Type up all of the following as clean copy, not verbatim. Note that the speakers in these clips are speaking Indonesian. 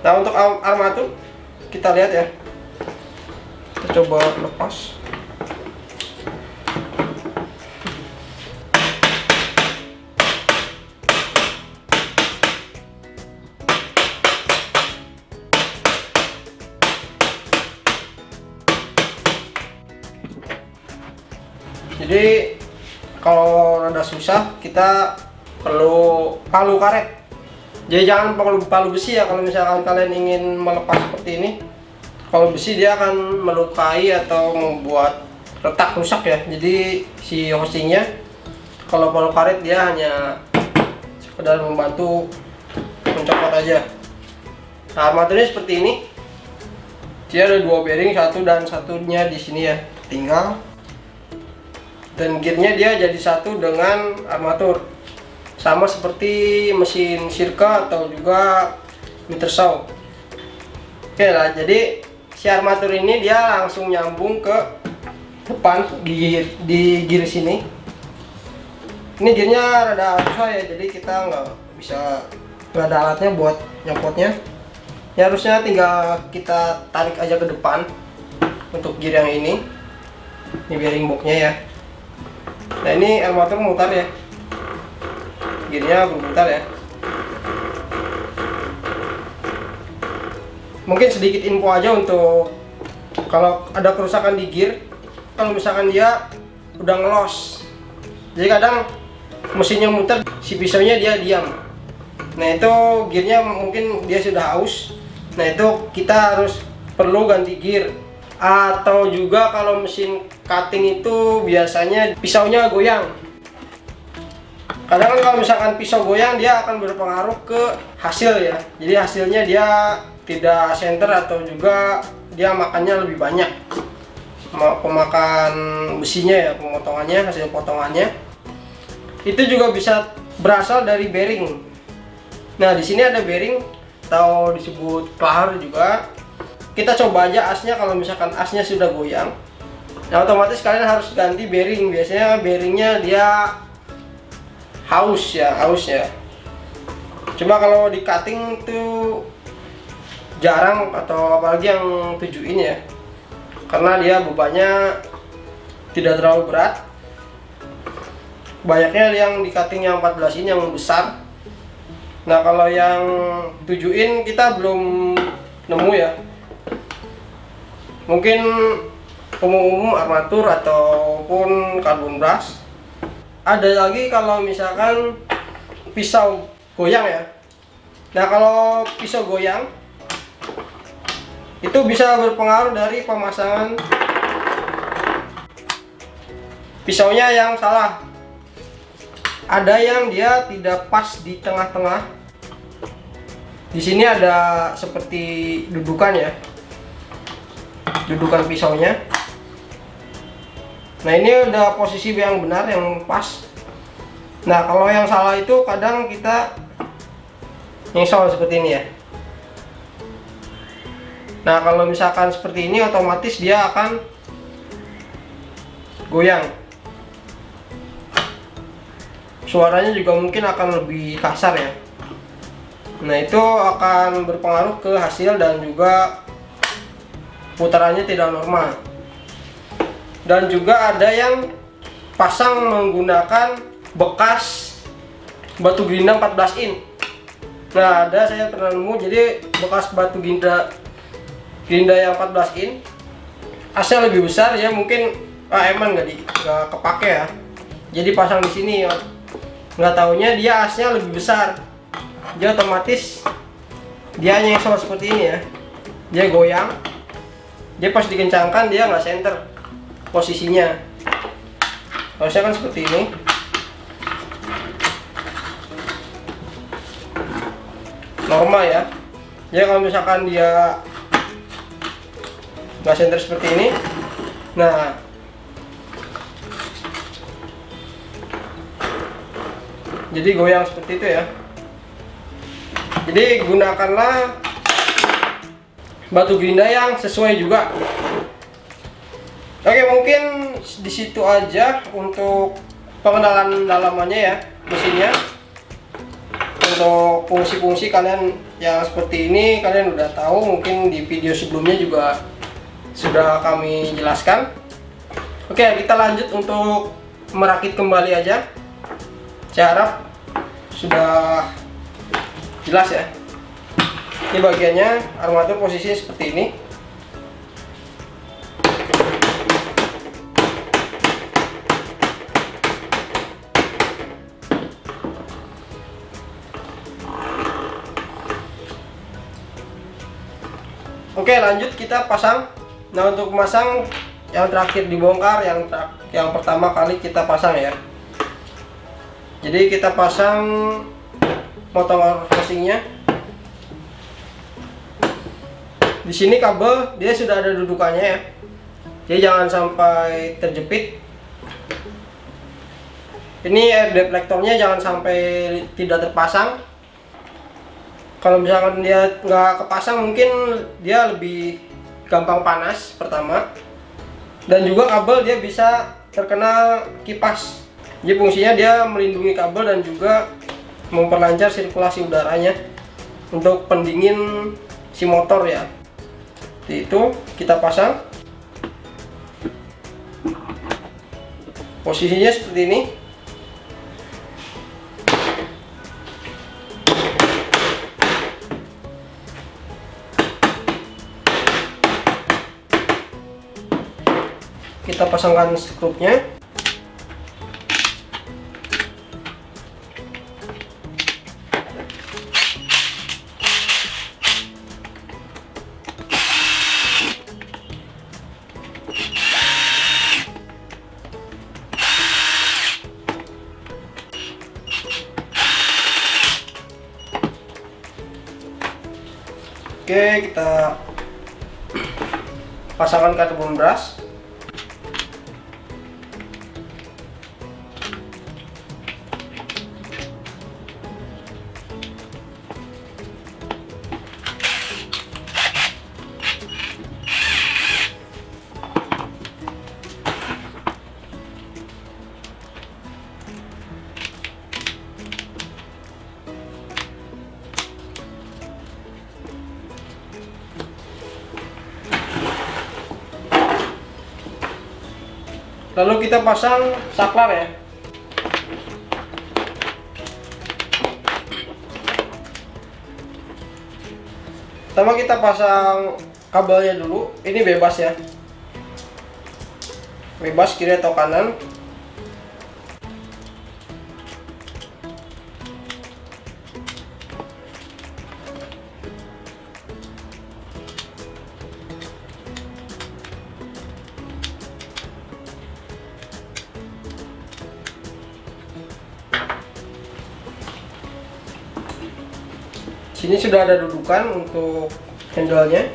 Nah, untuk armatur kita lihat ya. Kita coba lepas. Jadi kalau rada susah kita perlu palu karet. Jadi jangan palu besi ya kalau misalkan kalian ingin melepas seperti ini. Kalau besi dia akan melukai atau membuat retak rusak ya. Jadi si housingnya, kalau palu karet dia hanya sekedar membantu mencopot aja. Nah, armaturnya seperti ini. Dia ada dua bearing, satu dan satunya di sini ya. Tinggal. Dan gearnya dia jadi satu dengan armatur, sama seperti mesin Sirca atau juga meter saw. Oke lah, jadi si armatur ini dia langsung nyambung ke depan di gear sini. Ini gearnya rada susah ya, jadi kita nggak ada alatnya buat nyopotnya. Ya harusnya tinggal kita tarik aja ke depan untuk gear yang ini. Ini bearing boxnya ya. Nah, ini armatur mutar ya, gearnya berputar ya. Mungkin sedikit info aja untuk kalau ada kerusakan di gear, kalau misalkan dia udah ngelos, jadi kadang mesinnya muter, si pisaunya dia diam. Nah, itu gearnya mungkin dia sudah aus. Nah, itu kita harus perlu ganti gear. Atau juga kalau mesin cutting itu biasanya pisaunya goyang. Kadang kan kalau misalkan pisau goyang dia akan berpengaruh ke hasil ya. Jadi hasilnya dia tidak center atau juga dia makannya lebih banyak. Pemakan besinya ya, pemotongannya, hasil potongannya. Itu juga bisa berasal dari bearing. Nah, di sini ada bearing atau disebut plaher juga. Kita coba aja asnya, kalau misalkan asnya sudah goyang, nah otomatis kalian harus ganti bearing. Biasanya bearingnya dia haus ya. Coba kalau di cutting itu jarang, atau apalagi yang 7 in ya, karena dia bebannya tidak terlalu berat. Banyaknya yang di cutting yang 14 in yang besar. Nah, kalau yang 7 in kita belum nemu ya. Mungkin umum armatur ataupun karbon brush. Ada lagi kalau misalkan pisau goyang ya. Nah, kalau pisau goyang itu bisa berpengaruh dari pemasangan pisaunya yang salah. Ada yang dia tidak pas di tengah-tengah. Di sini ada seperti dudukan ya. Dudukan pisaunya. Nah, ini udah posisi yang benar, yang pas. Nah, kalau yang salah itu kadang kita nyesel seperti ini ya. Nah, kalau misalkan seperti ini otomatis dia akan goyang. Suaranya juga mungkin akan lebih kasar ya. Nah, itu akan berpengaruh ke hasil dan juga putarannya tidak normal. Dan juga ada yang pasang menggunakan bekas batu gerinda 14 in. Nah, ada, saya pernah nemu, jadi bekas batu gerinda yang 14 in, asnya lebih besar ya, mungkin emang nggak kepake ya. Jadi pasang di sini ya. Nggak taunya dia asnya lebih besar. Dia otomatis dia nyesel seperti ini ya. Dia goyang. Dia pas dikencangkan dia nggak center posisinya. Harusnya kan seperti ini. Normal ya. Jadi kalau misalkan dia nggak center seperti ini, nah jadi goyang seperti itu ya. Jadi gunakanlah batu gerinda yang sesuai juga. Oke, mungkin di situ aja untuk pengenalan dalamannya ya, mesinnya. untuk fungsi-fungsi kalian yang seperti ini kalian udah tahu, mungkin di video sebelumnya juga sudah kami jelaskan. Oke, kita lanjut untuk merakit kembali aja. Saya harap sudah jelas ya. Ini bagiannya, armatur posisinya seperti ini. Oke, lanjut kita pasang. Nah, untuk memasang yang terakhir dibongkar, yang pertama kali kita pasang ya. Jadi kita pasang motor housingnya. Di sini kabel dia sudah ada dudukannya ya. Jadi jangan sampai terjepit. Ini air deflektornya jangan sampai tidak terpasang. Kalau misalkan dia nggak kepasang, mungkin dia lebih gampang panas pertama, dan juga kabel dia bisa terkena kipas. Jadi fungsinya dia melindungi kabel dan juga memperlancar sirkulasi udaranya untuk pendingin si motor ya. Jadi itu kita pasang. Posisinya seperti ini. Kita pasangkan skrupnya. Oke, kita pasangkan karbon brush. Lalu kita pasang saklar ya. Pertama kita pasang kabelnya dulu. Ini bebas ya. Bebas kiri atau kanan. Sini sudah ada dudukan untuk handle-nya.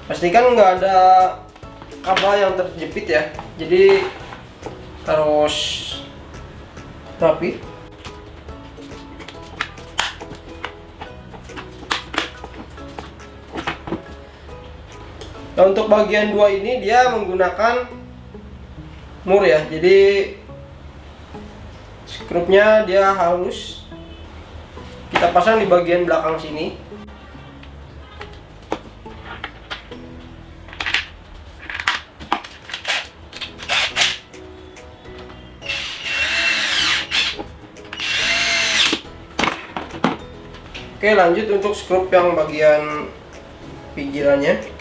Pastikan nggak ada kabel yang terjepit ya. Jadi harus rapi. Nah, untuk bagian 2 ini dia menggunakan mur ya, jadi skrupnya dia halus. Kita pasang di bagian belakang sini. Oke, lanjut untuk skrup yang bagian pinggirannya.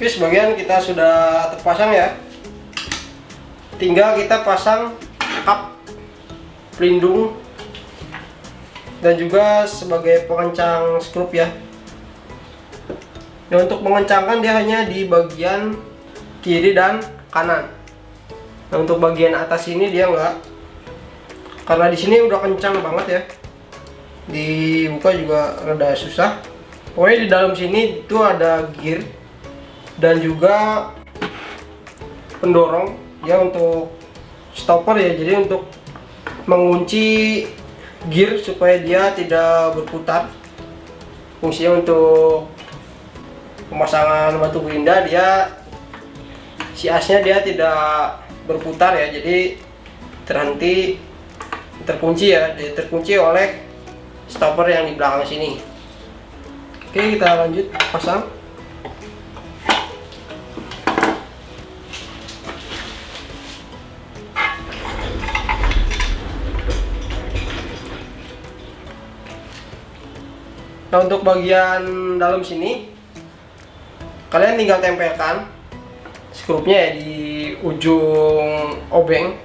Oke, sebagian kita sudah terpasang ya. Tinggal kita pasang kap pelindung dan juga sebagai pengencang skrup ya. Nah, untuk mengencangkan dia hanya di bagian kiri dan kanan. Nah, untuk bagian atas ini dia enggak. karena di sini udah kencang banget ya, dibuka juga rada susah. Pokoknya di dalam sini itu ada gear dan juga pendorong ya untuk stopper ya, jadi untuk mengunci gear supaya dia tidak berputar. Fungsinya untuk pemasangan batu gerinda, dia si asnya dia tidak berputar ya, jadi terkunci ya, terkunci oleh stopper yang di belakang sini. Oke, kita lanjut pasang. Nah, untuk bagian dalam sini kalian tinggal tempelkan skrupnya ya di ujung obeng.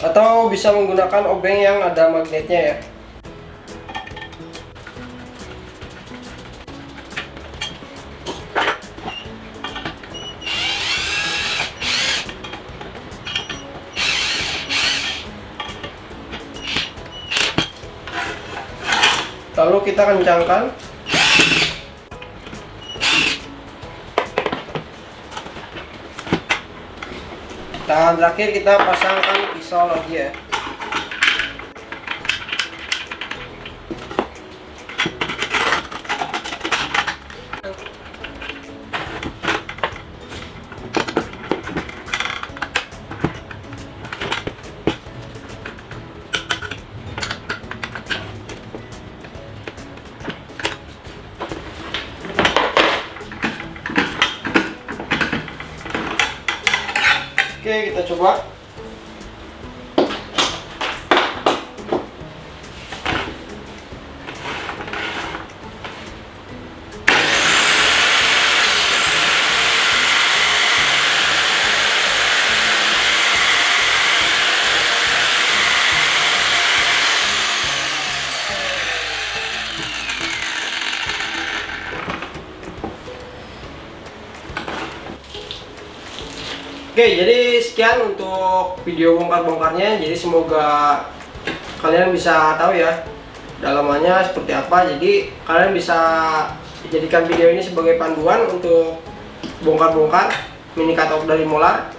Atau bisa menggunakan obeng yang ada magnetnya ya. Lalu kita kencangkan. Dan terakhir kita pasangkan pisau lagi ya. Oke, kita coba. Oke, jadi sekian untuk video bongkar-bongkarnya. Jadi semoga kalian bisa tahu ya dalamannya seperti apa. Jadi kalian bisa jadikan video ini sebagai panduan untuk bongkar-bongkar mini cutout dari Molar.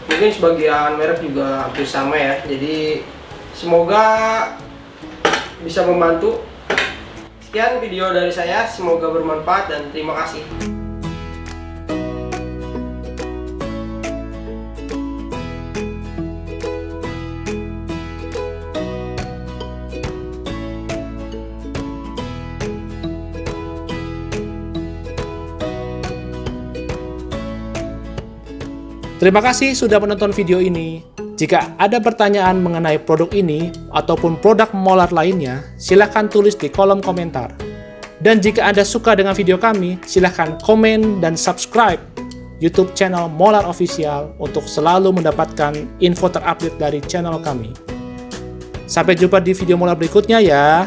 Mungkin sebagian merek juga hampir sama ya. Jadi semoga bisa membantu. Sekian video dari saya, semoga bermanfaat dan terima kasih. Terima kasih sudah menonton video ini. Jika ada pertanyaan mengenai produk ini ataupun produk Molar lainnya, silahkan tulis di kolom komentar. Dan jika Anda suka dengan video kami, silahkan komen dan subscribe YouTube channel Molar Official untuk selalu mendapatkan info terupdate dari channel kami. Sampai jumpa di video Molar berikutnya ya.